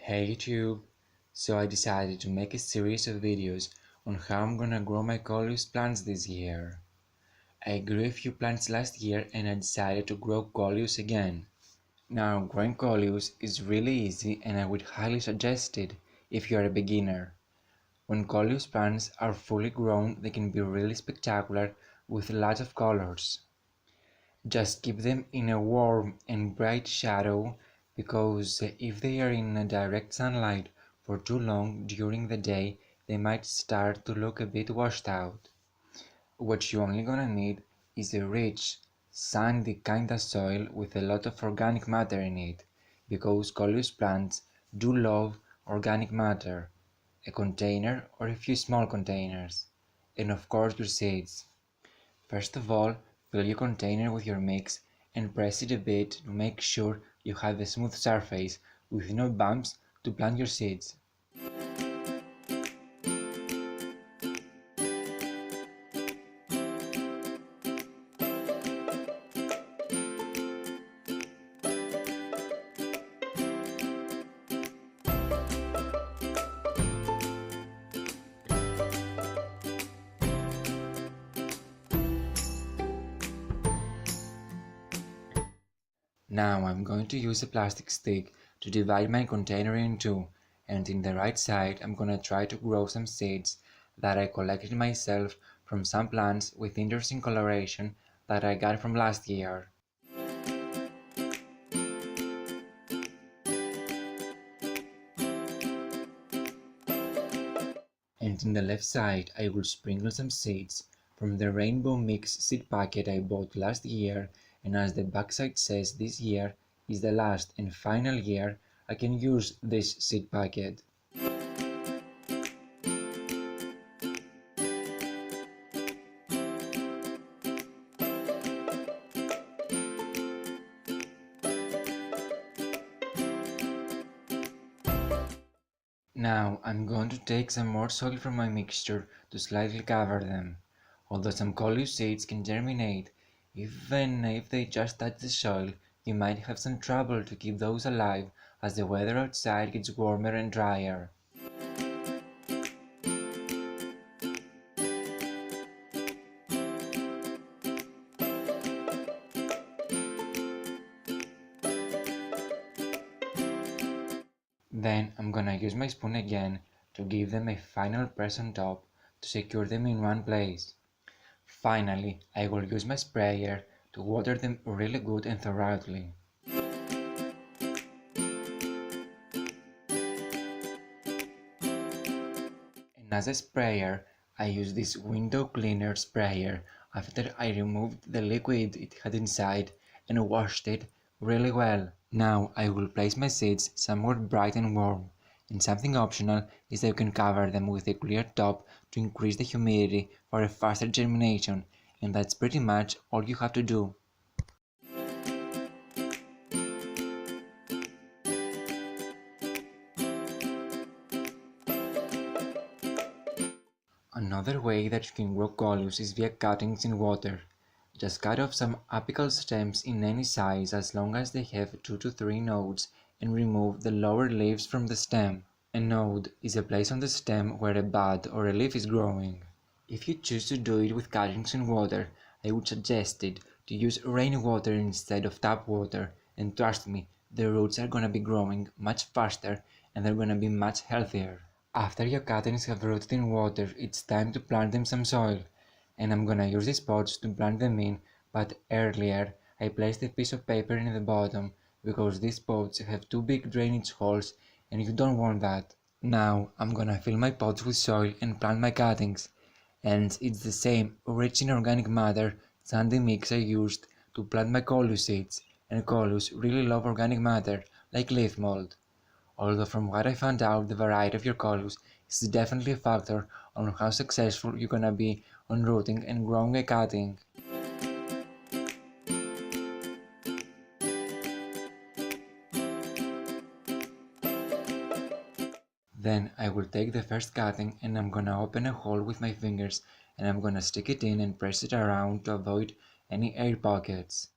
Hey YouTube! So I decided to make a series of videos on how I'm gonna grow my Coleus plants this year. I grew a few plants last year and I decided to grow Coleus again. Now growing Coleus is really easy and I would highly suggest it if you are a beginner. When Coleus plants are fully grown they can be really spectacular with lots of colors. Just keep them in a warm and bright shadow because if they are in direct sunlight for too long during the day they might start to look a bit washed out. What you only gonna need is a rich, sandy kinda soil with a lot of organic matter in it, because Coleus plants do love organic matter, a container or a few small containers, and of course your seeds. First of all, fill your container with your mix and press it a bit to make sure you have a smooth surface with no bumps to plant your seeds. Now I'm going to use a plastic stick to divide my container in two, and in the right side I'm gonna try to grow some seeds that I collected myself from some plants with interesting coloration that I got from last year. And in the left side I will sprinkle some seeds from the rainbow mix seed packet I bought last year, and as the backside says, this year is the last and final year I can use this seed packet. Now I'm going to take some more soil from my mixture to slightly cover them. Although some Coleus seeds can germinate, even if they just touch the soil, you might have some trouble to keep those alive as the weather outside gets warmer and drier. Then I'm gonna use my spoon again to give them a final press on top to secure them in one place. Finally, I will use my sprayer to water them really good and thoroughly. And as a sprayer, I use this window cleaner sprayer after I removed the liquid it had inside and washed it really well. Now I will place my seeds somewhere bright and warm, and something optional is that you can cover them with a clear top to increase the humidity for a faster germination, and that's pretty much all you have to do. Another way that you can grow Coleus is via cuttings in water. Just cut off some apical stems in any size as long as they have 2 to 3 nodes and remove the lower leaves from the stem. A node is a place on the stem where a bud or a leaf is growing. If you choose to do it with cuttings in water, I would suggest it to use rainwater instead of tap water, and trust me, the roots are gonna be growing much faster and they're gonna be much healthier. After your cuttings have rooted in water, it's time to plant them some soil, and I'm gonna use these pots to plant them in, but earlier I placed a piece of paper in the bottom because these pots have 2 big drainage holes and you don't want that. Now I'm gonna fill my pots with soil and plant my cuttings, and it's the same rich in organic matter sandy mix I used to plant my Coleus seeds, and Coleus really love organic matter like leaf mold. Although from what I found out, the variety of your Coleus is definitely a factor on how successful you're gonna be on rooting and growing a cutting. Then I will take the first cutting and I'm gonna open a hole with my fingers and I'm gonna stick it in and press it around to avoid any air pockets.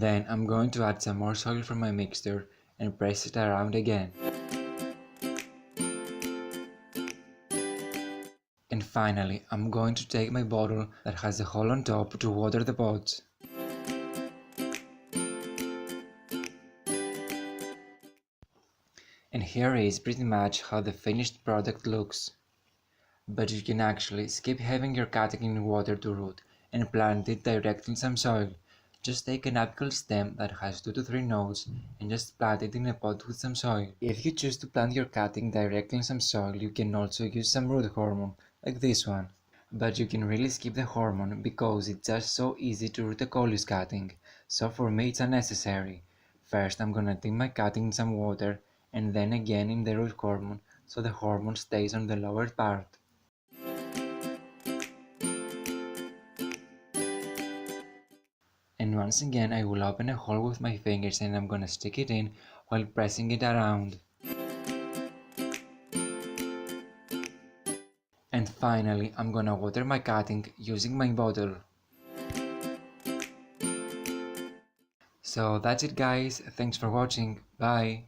Then I'm going to add some more soil from my mixture and press it around again. And finally, I'm going to take my bottle that has a hole on top to water the pots. And here is pretty much how the finished product looks. But you can actually skip having your cutting in water to root and plant it directly in some soil. Just take an apical stem that has 2 to 3 nodes and just plant it in a pot with some soil. If you choose to plant your cutting directly in some soil, you can also use some root hormone, like this one. But you can really skip the hormone because it's just so easy to root a Coleus cutting, so for me it's unnecessary. First I'm gonna dip my cutting in some water and then again in the root hormone so the hormone stays on the lower part. And once again I will open a hole with my fingers and I'm gonna stick it in while pressing it around. And finally I'm gonna water my cutting using my bottle. So that's it guys, thanks for watching, bye!